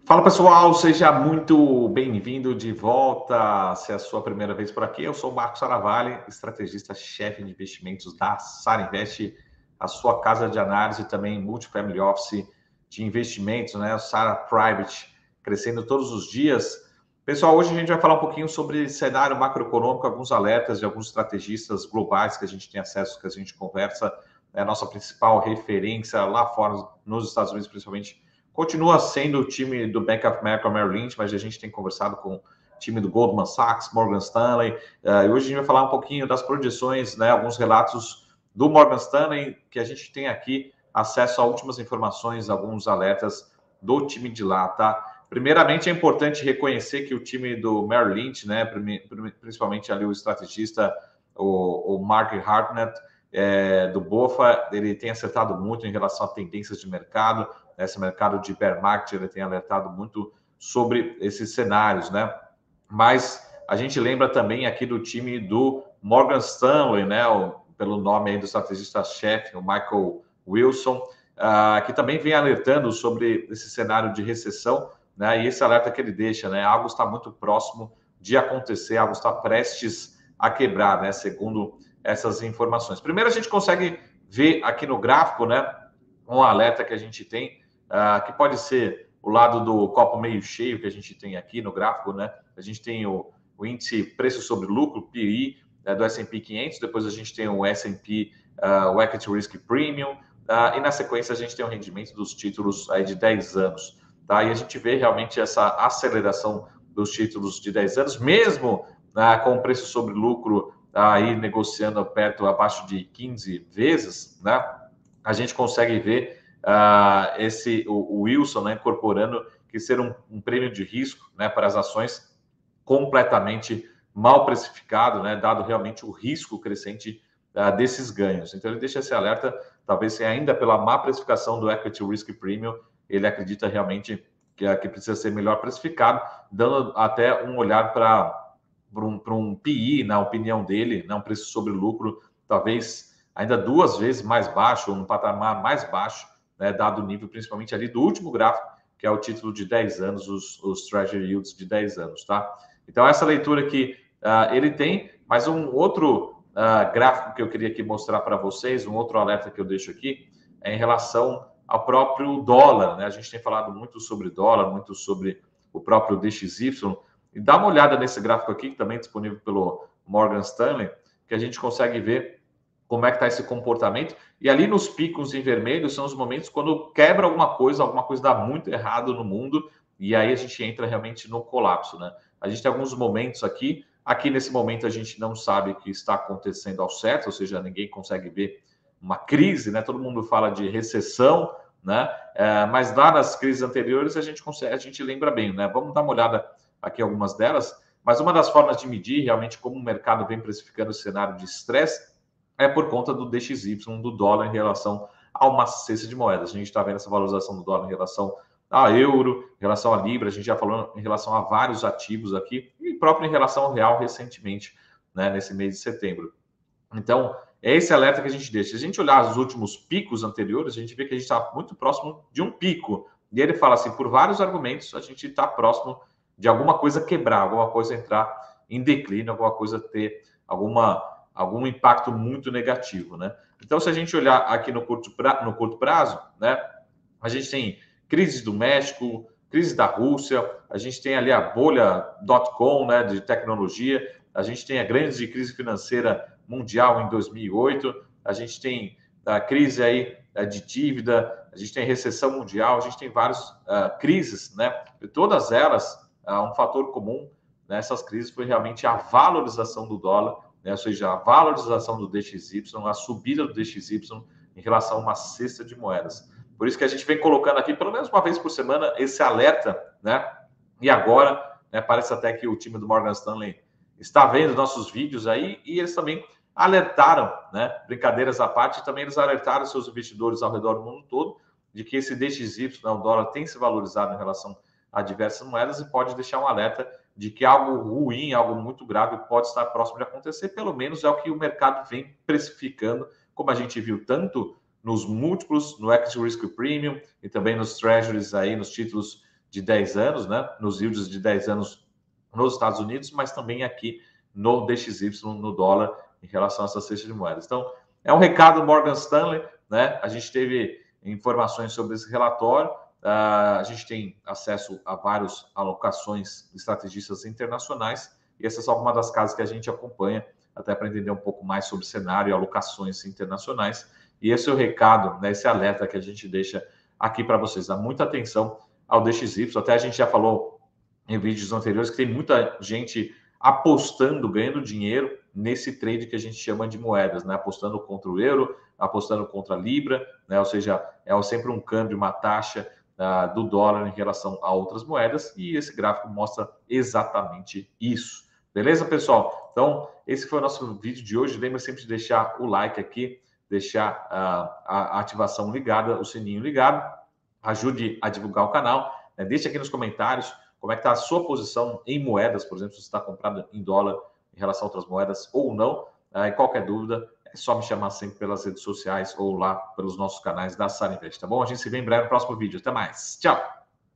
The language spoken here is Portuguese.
Fala pessoal, seja muito bem-vindo de volta. Se é a sua primeira vez por aqui, eu sou o Marcos Saravalli, estrategista-chefe de investimentos da Sara Invest, a sua casa de análise também multifamily office de investimentos, né? O Sara Private, crescendo todos os dias. Pessoal, hoje a gente vai falar um pouquinho sobre cenário macroeconômico, alguns alertas de alguns estrategistas globais que a gente tem acesso, que a gente conversa. É a nossa principal referência lá fora, nos Estados Unidos, principalmente. Continua sendo o time do Bank of America, Merrill Lynch, mas a gente tem conversado com o time do Goldman Sachs, Morgan Stanley, e hoje a gente vai falar um pouquinho das projeções, né, alguns relatos do Morgan Stanley, que a gente tem aqui acesso a últimas informações, alguns alertas do time de lá, tá? Primeiramente, é importante reconhecer que o time do Merrill Lynch, né, principalmente ali o estrategista, o Mark Hartnett, do BofA, ele tem acertado muito em relação a tendências de mercado. Esse mercado de bear market, ele tem alertado muito sobre esses cenários, né? Mas a gente lembra também aqui do time do Morgan Stanley, né? Pelo nome aí do estrategista-chefe, o Michael Wilson, que também vem alertando sobre esse cenário de recessão, né? E esse alerta que ele deixa, né? Algo está muito próximo de acontecer, algo está prestes a quebrar, né? Segundo essas informações. Primeiro, a gente consegue ver aqui no gráfico, né? Um alerta que a gente tem, que pode ser o lado do copo meio cheio que a gente tem aqui no gráfico, né? A gente tem o índice preço sobre lucro, PI, do S&P 500, depois a gente tem o S&P, o Equity Risk Premium, e na sequência a gente tem o rendimento dos títulos aí de 10 anos, tá? E a gente vê realmente essa aceleração dos títulos de 10 anos, mesmo com o preço sobre lucro aí negociando abaixo de 15 vezes, né? A gente consegue ver o Wilson, né, incorporando que ser um prêmio de risco, né, para as ações completamente mal precificado, né, dado realmente o risco crescente desses ganhos. Então ele deixa esse alerta, talvez ainda pela má precificação do Equity Risk Premium, ele acredita realmente que precisa ser melhor precificado, dando até um olhar para um PI, na opinião dele, né, um preço sobre lucro, talvez ainda 2 vezes mais baixo, ou um patamar mais baixo, né, dado o nível principalmente ali do último gráfico, que é o título de 10 anos, os Treasury Yields de 10 anos, tá? Então, essa leitura que ele tem, mas um outro gráfico que eu queria aqui mostrar para vocês, um outro alerta que eu deixo aqui, é em relação ao próprio dólar, né? A gente tem falado muito sobre dólar, muito sobre o próprio DXY, e dá uma olhada nesse gráfico aqui, que também é disponível pelo Morgan Stanley, que a gente consegue ver como é que está esse comportamento. E ali nos picos em vermelho são os momentos quando quebra alguma coisa dá muito errado no mundo, e aí a gente entra realmente no colapso, né? A gente tem alguns momentos aqui nesse momento a gente não sabe o que está acontecendo ao certo, ou seja, ninguém consegue ver uma crise, né? Todo mundo fala de recessão, né? Mas lá nas crises anteriores a gente lembra bem, né? Vamos dar uma olhada aqui algumas delas, mas uma das formas de medir realmente como o mercado vem precificando o cenário de estresse é por conta do DXY, do dólar em relação a uma cesta de moedas. A gente está vendo essa valorização do dólar em relação a euro, em relação a libra, a gente já falou em relação a vários ativos aqui, e próprio em relação ao real recentemente, né, nesse mês de setembro. Então, é esse alerta que a gente deixa. Se a gente olhar os últimos picos anteriores, a gente vê que a gente está muito próximo de um pico. E ele fala assim, por vários argumentos, a gente está próximo de alguma coisa quebrar, alguma coisa entrar em declínio, alguma coisa ter algum impacto muito negativo, né? Então, se a gente olhar aqui no curto prazo, né, a gente tem crise do México, crise da Rússia, a gente tem ali a bolha .com, né, de tecnologia, a gente tem a grande crise financeira mundial em 2008, a gente tem a crise aí de dívida, a gente tem recessão mundial, a gente tem várias crises, né? E todas elas, um fator comum nessas crises foi realmente a valorização do dólar, né? Ou seja, a valorização do DXY, a subida do DXY em relação a uma cesta de moedas. Por isso que a gente vem colocando aqui, pelo menos uma vez por semana, esse alerta, né? E agora, né, parece até que o time do Morgan Stanley está vendo nossos vídeos aí e eles também alertaram, né? Brincadeiras à parte, também eles alertaram seus investidores ao redor do mundo todo de que esse DXY, né, o dólar, tem se valorizado em relação a diversas moedas e pode deixar um alerta de que algo ruim, algo muito grave pode estar próximo de acontecer, pelo menos é o que o mercado vem precificando, como a gente viu tanto nos múltiplos, no Equity Risk Premium e também nos Treasuries aí, nos títulos de 10 anos, né? Nos yields de 10 anos nos Estados Unidos, mas também aqui no DXY, no dólar, em relação a essa cesta de moedas. Então, é um recado do Morgan Stanley, né? A gente teve informações sobre esse relatório, a gente tem acesso a várias alocações de estrategistas internacionais, e essas são algumas das casas que a gente acompanha, até para entender um pouco mais sobre cenário e alocações internacionais. E esse é o recado, né, esse alerta que a gente deixa aqui para vocês. Dá muita atenção ao DXY. Até a gente já falou em vídeos anteriores que tem muita gente apostando, ganhando dinheiro nesse trade que a gente chama de moedas, né? Apostando contra o euro, apostando contra a libra, né? Ou seja, é sempre um câmbio, uma taxa do dólar em relação a outras moedas, e esse gráfico mostra exatamente isso. Beleza, pessoal? Então, esse foi o nosso vídeo de hoje. Lembre sempre de deixar o like aqui, deixar a ativação ligada, o sininho ligado, ajude a divulgar o canal, né? Deixe aqui nos comentários como é que está a sua posição em moedas, por exemplo, se você está comprado em dólar em relação a outras moedas ou não. E qualquer dúvida, é só me chamar sempre pelas redes sociais ou lá pelos nossos canais da Sarinvest, tá bom? A gente se vê em breve no próximo vídeo. Até mais. Tchau!